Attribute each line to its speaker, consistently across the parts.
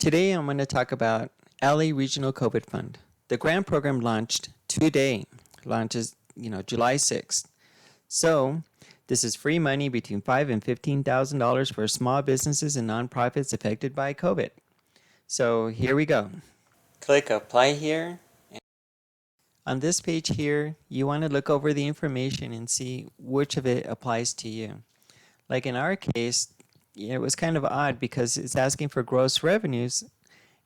Speaker 1: Today I'm going to talk about LA Regional COVID Fund. The grant program launched today, launches July 6th. So this is free money between $5,000 and $15,000 for small businesses and nonprofits affected by COVID. So here we go. Click apply here. On this page here, you want to look over the information and see which of it applies to you. Like in our case, it was kind of odd because it's asking for gross revenues,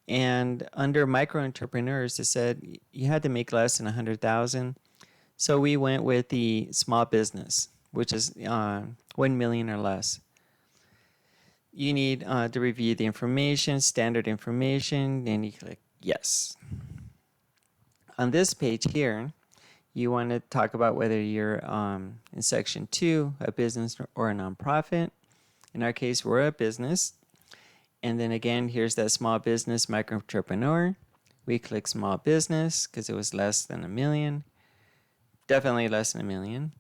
Speaker 1: and under micro entrepreneurs, it said you had to make less than 100,000. So we went with the small business, which is 1 million or less. You need to review the information, standard information, and you click yes. On this page here, you want to talk about whether you're in section 2, a business or a nonprofit. In our case, we're a business. And then again, here's that small business micro entrepreneur. We click small business because it was less than 1 million. Definitely less than 1 million.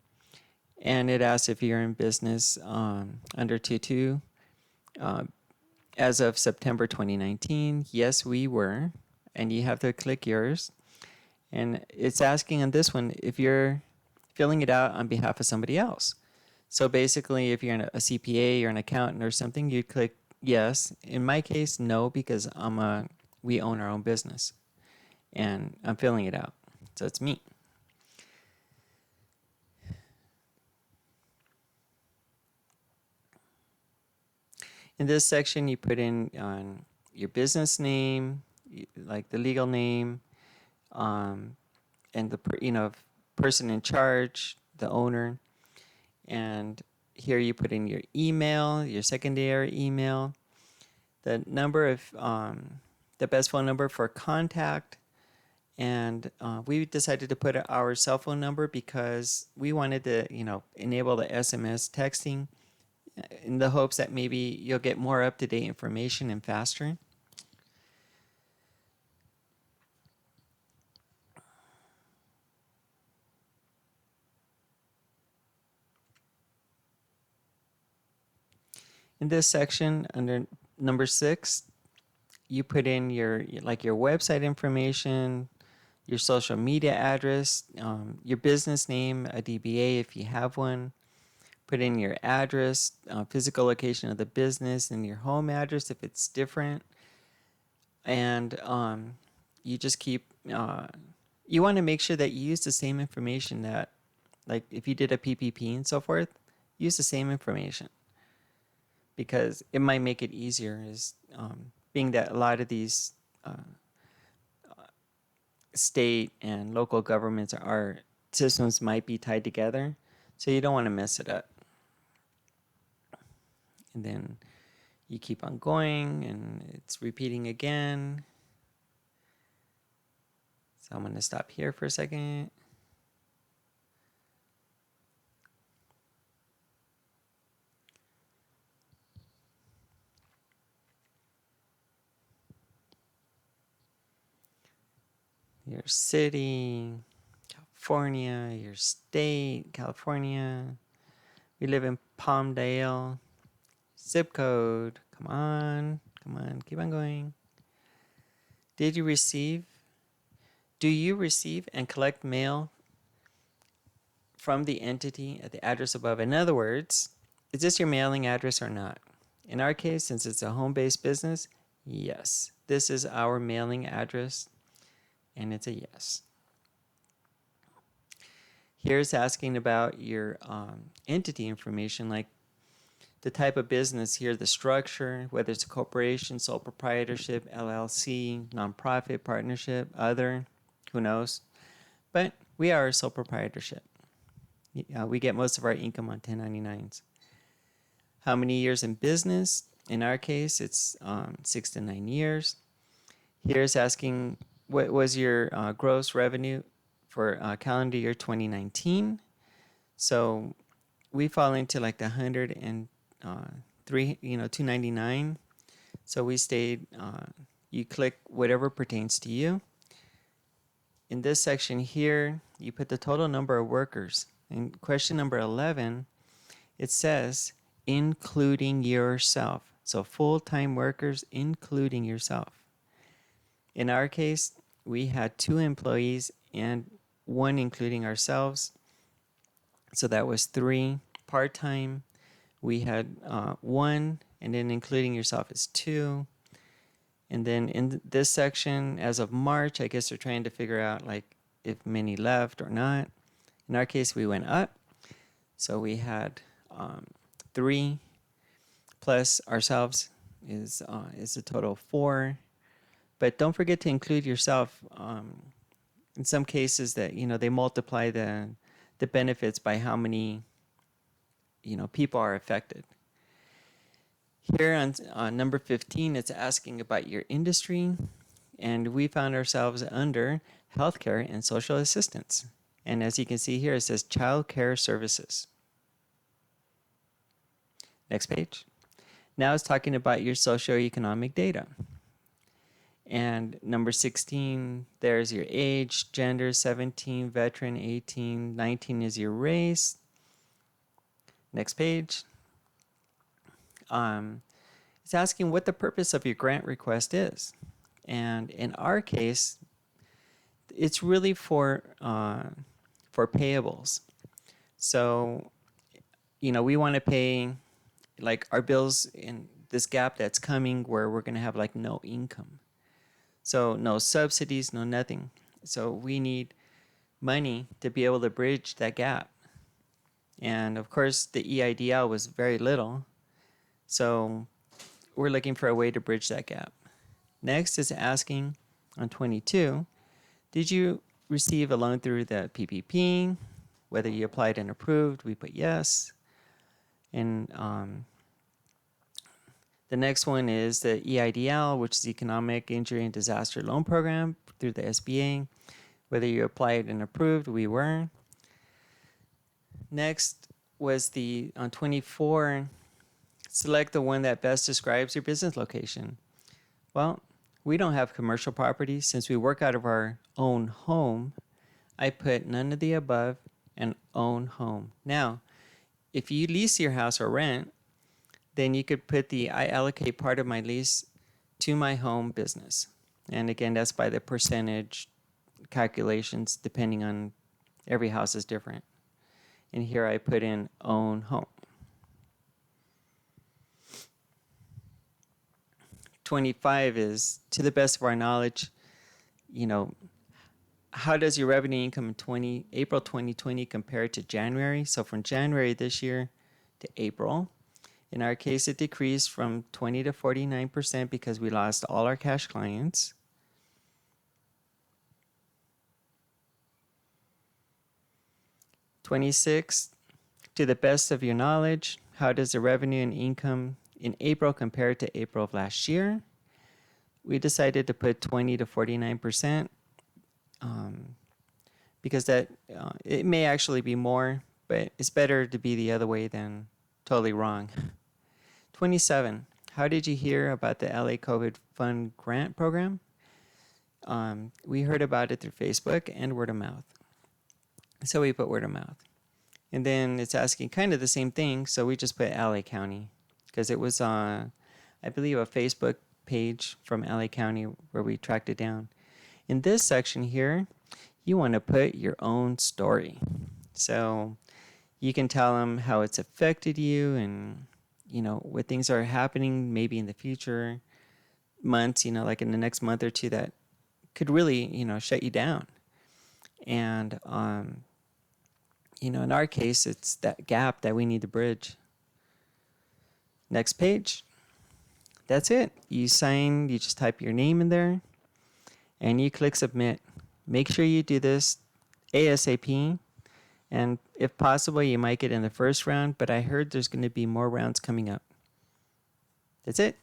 Speaker 1: And it asks if you're in business under 2.2. As of September 2019, yes, we were. And you have to click yours. And it's asking on this one if you're filling it out on behalf of somebody else. So basically, if you're a CPA or an accountant or something, you click yes. In my case, no, because we own our own business, and I'm filling it out. So it's me. In this section, you put in your business name, like the legal name, and the person in charge, the owner. And here you put in your email, your secondary email, the number of the best phone number for contact. And we decided to put our cell phone number because we wanted to, enable the SMS texting in the hopes that maybe you'll get more up-to-date information and faster. In this section, under number 6, you put in your website information, your social media address, your business name, a DBA if you have one. Put in your address, physical location of the business, and your home address if it's different. And you just keep, you want to make sure that you use the same information that, like if you did a PPP and so forth, use the same information. Because it might make it easier, being that a lot of these state and local governments, our systems might be tied together, so you don't want to mess it up. And then you keep on going, and it's repeating again. So I'm going to stop here for a second. Your city, California, your state, California. We live in Palmdale. Zip code. Come on, keep on going. Do you receive and collect mail from the entity at the address above? In other words, is this your mailing address or not? In our case, since it's a home-based business, yes. This is our mailing address. And it's a yes. Here's asking about your entity information, like the type of business here, the structure, whether it's a corporation, sole proprietorship, LLC, nonprofit, partnership, other, who knows. But we are a sole proprietorship. We get most of our income on 1099s. How many years in business? In our case, it's 6 to 9 years. Here's asking, what was your gross revenue for calendar year 2019? So we fall into like the 103, 299. So we stayed, you click whatever pertains to you. In this section here, you put the total number of workers. In question number 11, it says, including yourself. So full-time workers, including yourself. In our case, we had 2 employees and 1 including ourselves. So that was 3. Part-time, we had 1, and then including yourself is 2. And then in this section, as of March, I guess they're trying to figure out like if many left or not. In our case, we went up. So we had 3 plus ourselves is a total of 4. But don't forget to include yourself. In some cases that, they multiply the benefits by how many, people are affected. Here on number 15, it's asking about your industry. And we found ourselves under healthcare and social assistance. And as you can see here, it says childcare services. Next page. Now it's talking about your socioeconomic data. And number 16, there's your age, gender, 17, veteran, 18, 19 is your race. Next page. It's asking what the purpose of your grant request is. And in our case, it's really for payables. So, we want to pay like our bills in this gap that's coming where we're going to have like no income. So no subsidies, no nothing. So we need money to be able to bridge that gap. And of course, the EIDL was very little. So we're looking for a way to bridge that gap. Next is asking on 22, did you receive a loan through the PPP? Whether you applied and approved, we put yes. And the next one is the EIDL, which is Economic Injury and Disaster Loan Program through the SBA. Whether you applied and approved, we were. Next was on 24, select the one that best describes your business location. Well, we don't have commercial property. Since we work out of our own home, I put none of the above and own home. Now, if you lease your house or rent, then you could put I allocate part of my lease to my home business. And again, that's by the percentage calculations, depending on every house is different. And here I put in own home. 25 is, to the best of our knowledge, how does your revenue income in April 2020 compare to January? So from January this year to April, in our case, it decreased from 20 to 49% because we lost all our cash clients. $26, to the best of your knowledge, how does the revenue and income in April compare to April of last year? We decided to put 20 to 49% because that it may actually be more, but it's better to be the other way than totally wrong. 27, how did you hear about the LA COVID Fund grant program? We heard about it through Facebook and word of mouth. So we put word of mouth. And then it's asking kind of the same thing, so we just put LA County because it was, I believe, a Facebook page from LA County where we tracked it down. In this section here, you want to put your own story. So you can tell them how it's affected you and, what things are happening maybe in the future months, like in the next month or two that could really, shut you down. And, in our case, it's that gap that we need to bridge. Next page. That's it. You just type your name in there and you click submit. Make sure you do this ASAP. And if possible, you might get in the first round, but I heard there's going to be more rounds coming up. That's it.